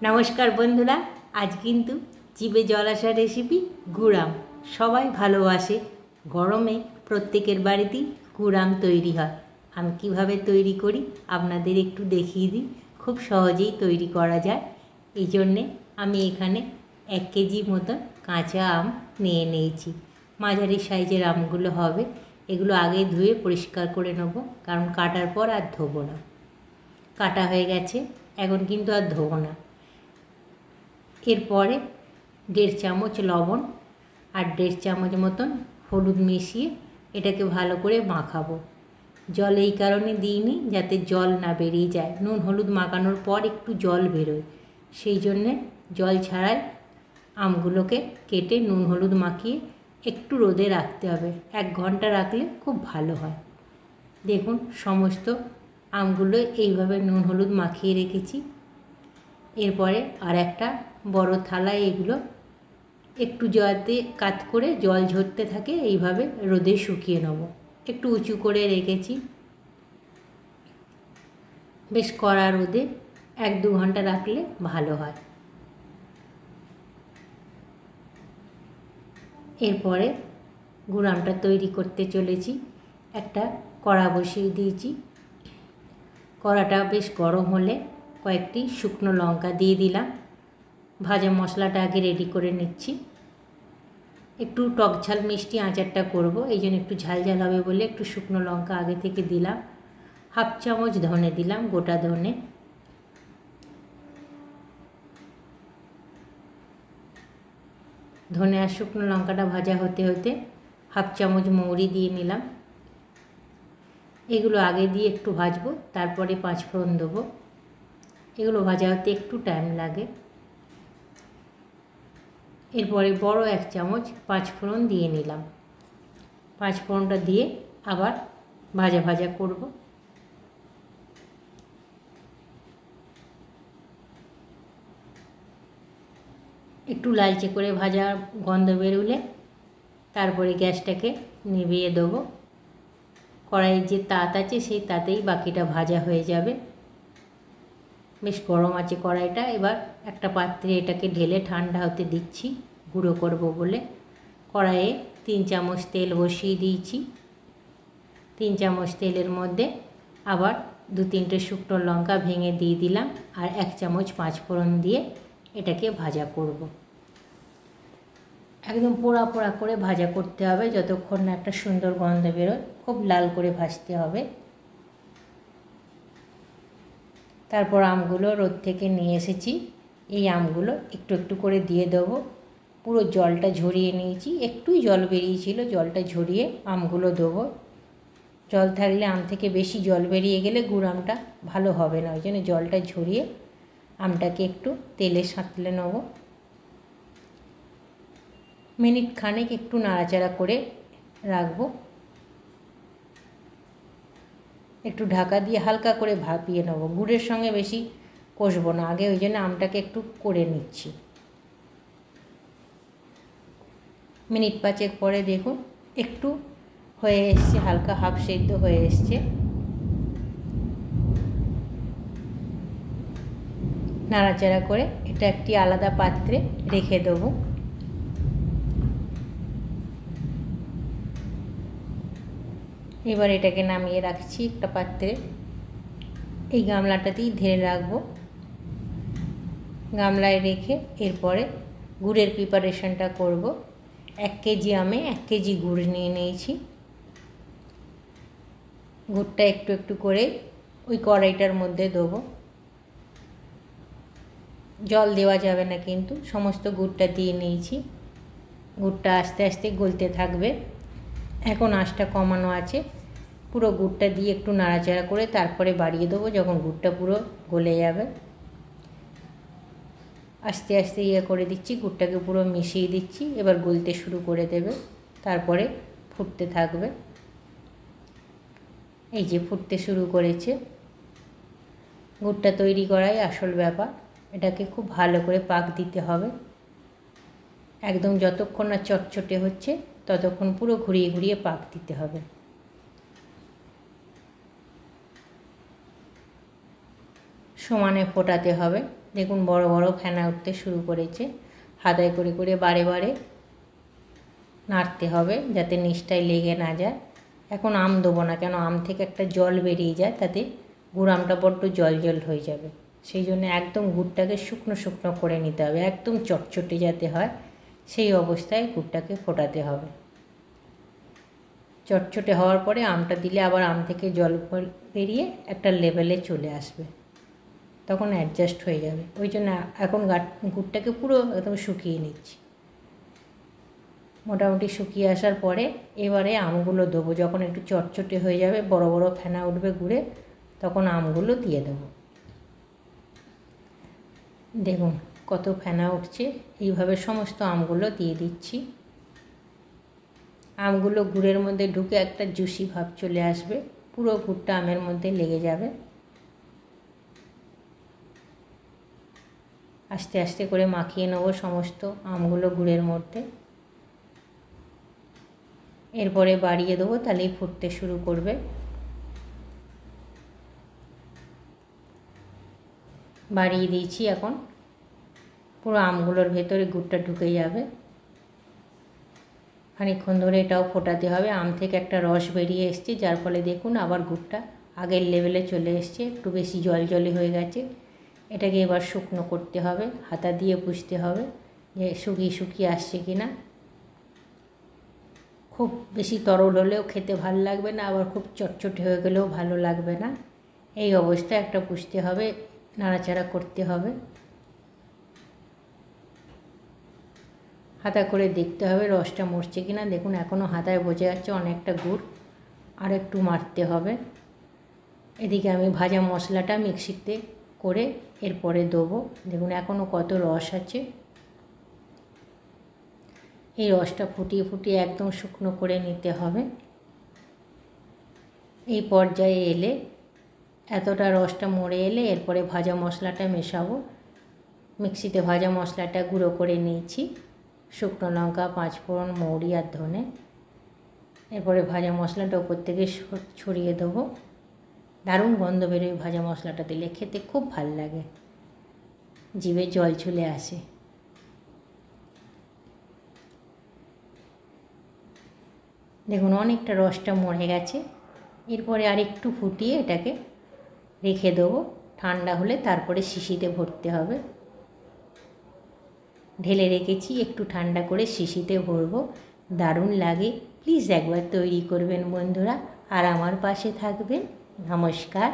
নমস্কার বন্ধুরা, আজ কিন্তু জিভে জল আসা রেসিপি গুড় আম। সবাই ভালোবাসে। গরমে প্রত্যেকের বাড়িতেই গুড়-আম তৈরি হয়। আমি কীভাবে তৈরি করি আপনাদের একটু দেখিয়ে দিই। খুব সহজেই তৈরি করা যায়। এই জন্যে আমি এখানে 1 কেজি মতন কাঁচা আম নিয়ে নিয়েছি। মাঝারি সাইজের আমগুলো হবে। এগুলো আগে ধুয়ে পরিষ্কার করে নেব, কারণ কাটার পর আর ধোবো না। কাটা হয়ে গেছে, এখন কিন্তু আর ধোবো না। এরপরে 1.5 চামচ লবণ আর 1.5 চামচ মতন হলুদ মিশিয়ে এটাকে ভালো করে মাখাবো। জল এই কারণে দিইনি যাতে জল না বেরিয়ে যায়। নুন হলুদ মাখানোর পর একটু জল বেরোয়, সেই জন্যে জল ছাড়াই আমগুলোকে কেটে নুন হলুদ মাখিয়ে একটু রোদে রাখতে হবে। 1 ঘন্টা রাখলে খুব ভালো হয়। দেখুন, সমস্ত আমগুলো এইভাবে নুন হলুদ মাখিয়ে রেখেছি। এরপরে আর একটা বড় থালায় এগুলো একটু যাতে কাত করে জল ঝরতে থাকে এইভাবে রোদে শুকিয়ে নেব। একটু উঁচু করে রেখেছি। বেশ কড়া রোদে 1-2 ঘন্টা রাখলে ভালো হয়। এরপরে গুড়-আমটা তৈরি করতে চলেছি। একটা কড়া বসিয়ে দিয়েছি। কড়াটা বেশ গরম হলে কয়েকটি শুকনো লঙ্কা দিয়ে দিলাম। ভাজা মশলাটা আগে রেডি করে নিচ্ছি। একটু টক ঝাল মিষ্টি আচারটা করব, এই জন্য একটু ঝাল ঝাল হবে বলে একটু শুকনো লঙ্কা আগে থেকে দিলাম। 1/2 চামচ ধনে দিলাম, গোটা ধনে। ধনে আর শুকনো লঙ্কাটা ভাজা হতে হতে 1/2 চামচ মৌরি দিয়ে নিলাম। এগুলো আগে দিয়ে একটু ভাজবো, তারপরে 5 ফোড়ন দেবো। এগুলো ভাজা হতে একটু টাইম লাগে। এরপরে বড় 1 চামচ 5 ফোড়ন দিয়ে নিলাম। 5 ফোড়নটা দিয়ে আবার ভাজা ভাজা করব। একটু লালচে করে ভাজা গন্ধ বেরোলে তারপরে গ্যাসটাকে নিভিয়ে দেবো। কড়াইয়ের যে তাত আছে সেই তাতেই বাকিটা ভাজা হয়ে যাবে। বেশ গরম আছে কড়াইটা। এবার একটা পাত্রে এটাকে ঢেলে ঠান্ডা হতে দিচ্ছি, গুঁড়ো করব বলে। কড়াইয়ে 3 চামচ তেল বসিয়ে দিয়েছি। 3 চামচ তেলের মধ্যে আবার 2-3টে শুকনো লঙ্কা ভেঙে দিয়ে দিলাম, আর 1 চামচ 5 ফোড়ন দিয়ে এটাকে ভাজা করব। একদম পোড়া পোড়া করে ভাজা করতে হবে, যতক্ষণ না একটা সুন্দর গন্ধ বেরোয়। খুব লাল করে ভাজতে হবে। তারপর আমগুলো রোদ থেকে নিয়ে এসেছি। এই আমগুলো একটু একটু করে দিয়ে দেবো। পুরো জলটা ঝরিয়ে নিয়েছি, একটুই জল বেরিয়েছিল, জলটা ঝরিয়ে আমগুলো দেবো। জল থাকলে আম থেকে বেশি জল বেরিয়ে গেলে গুড়-আমটা ভালো হবে না, ওই জন্য জলটা ঝরিয়ে আমটাকে একটু তেলে সাঁতলে নেব। মিনিট খানেক একটু নাড়াচাড়া করে রাখবো। একটু ঢাকা দিয়ে হালকা করে ভাপিয়ে নেব। গুড়ের সঙ্গে বেশি কষবো না আগে, ওই জন্য আমটাকে একটু করে নিচ্ছি। মিনিট 5 পরে দেখুন একটু হয়ে এসছে, হালকা হাফ সেদ্ধ হয়ে এসছে। নাড়াচাড়া করে এটা একটি আলাদা পাত্রে রেখে দেবো। এবার এটাকে নামিয়ে রাখছি একটা পাত্রে। এই গামলাটাতেই ঢেলে রাখবো। গামলায় রেখে এরপরে গুড়ের প্রিপারেশনটা করব। 1 কেজি আমে 1 কেজি গুড় নিয়ে নিয়েছি। গুড়টা একটু একটু করে ওই কড়াইটার মধ্যে দেবো। জল দেওয়া যাবে না কিন্তু, সমস্ত গুড়টা দিয়ে নিয়েছি। গুড়টা আস্তে আস্তে গলতে থাকবে। এখন আঁচটা কমানো আছে। পুরো গুড়টা দিয়ে একটু নাড়াচাড়া করে তারপরে বাড়িয়ে দেবো যখন গুড়টা পুরো গলে যাবে। আস্তে আস্তে করে দিচ্ছি, গুড়টাকে পুরো মিশিয়ে দিচ্ছি। এবার গলতে শুরু করে দেবে, তারপরে ফুটতে থাকবে। এই যে ফুটতে শুরু করেছে। গুড়টা তৈরি করাই আসল ব্যাপার। এটাকে খুব ভালো করে পাক দিতে হবে। একদম যতক্ষণ না চটচটে হচ্ছে ততক্ষণ পুরো ঘুরিয়ে ঘুরিয়ে পাক দিতে হবে। সমানে ফোটাতে হবে। দেখুন বড় বড় ফেনা উঠতে শুরু করেছে। হাতায় করে করে বারে বারে নাড়তে হবে যাতে নিচটায় লেগে না যায়। এখন আম দেবো না, কেন আম থেকে একটা জল বেরিয়ে যায়, তাতে গুড় আমটা বড্ড জল জল হয়ে যাবে। সেই জন্য একদম গুড়টাকে শুকনো শুকনো করে নিতে হবে, একদম চটচটে যাতে হয় সেই অবস্থায় গুড়টাকে ফোটাতে হবে। চটচটে হওয়ার পরে আমটা দিলে আবার আম থেকে জল বেরিয়ে একটা লেভেলে চলে আসবে, তখন অ্যাডজাস্ট হয়ে যাবে। ওই জন্য এখন গুড়টাকে পুরো একদম শুকিয়ে নিচ্ছি। মোটামুটি শুকিয়ে আসার পরে এবারে আমগুলো দেবো। যখন একটু চটচটে হয়ে যাবে, বড় বড় ফেনা উঠবে গুড়ে, তখন আমগুলো দিয়ে দেবো। দেখুন কত ফেনা উঠছে। এইভাবে সমস্ত আমগুলো দিয়ে দিচ্ছি। আমগুলো গুড়ের মধ্যে ঢুকে একটা জুসি ভাব চলে আসবে, পুরো গুড়টা আমের মধ্যে লেগে যাবে। আস্তে আস্তে করে মাখিয়ে নেব সমস্ত আমগুলো গুড়ের মধ্যে। এরপরে বাড়িয়ে দেবো, তাহলেই ফুটতে শুরু করবে। বাড়িয়ে দিয়েছি, এখন পুরো আমগুলোর ভেতরে গুড়টা ঢুকে যাবে। খানিকক্ষণ ধরে এটাও ফোটাতে হবে। আম থেকে একটা রস বেরিয়ে এসছে, যার ফলে দেখুন আবার গুড়টা আগের লেভেলে চলে এসছে, একটু বেশি জল জলে হয়ে গেছে। এটাকে এবার শুকনো করতে হবে, হাতা দিয়ে বুঝতে হবে যে শুকিয়ে শুকিয়ে আসছে কি না। খুব বেশি তরল হলেও খেতে ভালো লাগবে না, আবার খুব চটচটে হয়ে গেলেও ভালো লাগবে না। এই অবস্থায় একটা বুঝতে হবে, নাড়াচাড়া করতে হবে। হাতা করে দেখতে হবে রসটা মরছে কি না। দেখুন এখনও হাতায় বোঝা যাচ্ছে অনেকটা গুড়, আর একটু মারতে হবে। এদিকে আমি ভাজা মশলাটা মিক্সিতে করে এরপরে দেবো। দেখুন এখনও কত রস আছে। এই রসটা ফুটিয়ে ফুটিয়ে একদম শুকনো করে নিতে হবে। এই পর্যায়ে এলে, এতটা রসটা মরে এলে এরপরে ভাজা মশলাটা মেশাবো। মিক্সিতে ভাজা মশলাটা গুঁড়ো করে নিয়েছি, শুকনো লঙ্কা, পাঁচফোড়ন, মৌরি আর ধনে। এরপরে ভাজা মশলাটা উপর থেকে ছড়িয়ে দেবো। দারুণ গন্ধ বেরোয় ভাজা মশলাটা দিলে, খেতে খুব ভাল লাগে, জিভে জল চলে আসে। দেখুন অনেকটা রসটা মরে গেছে। এরপরে আর একটু ফুটিয়ে এটাকে রেখে দেবো। ঠান্ডা হলে তারপরে শিশিতে ভরতে হবে। ঢেলে রেখেছি, একটু ঠান্ডা করে শিশিতে ভরবো। দারুণ লাগে। প্লিজ একবার তৈরি করবেন বন্ধুরা, আর আমার পাশে থাকবেন। নমস্কার।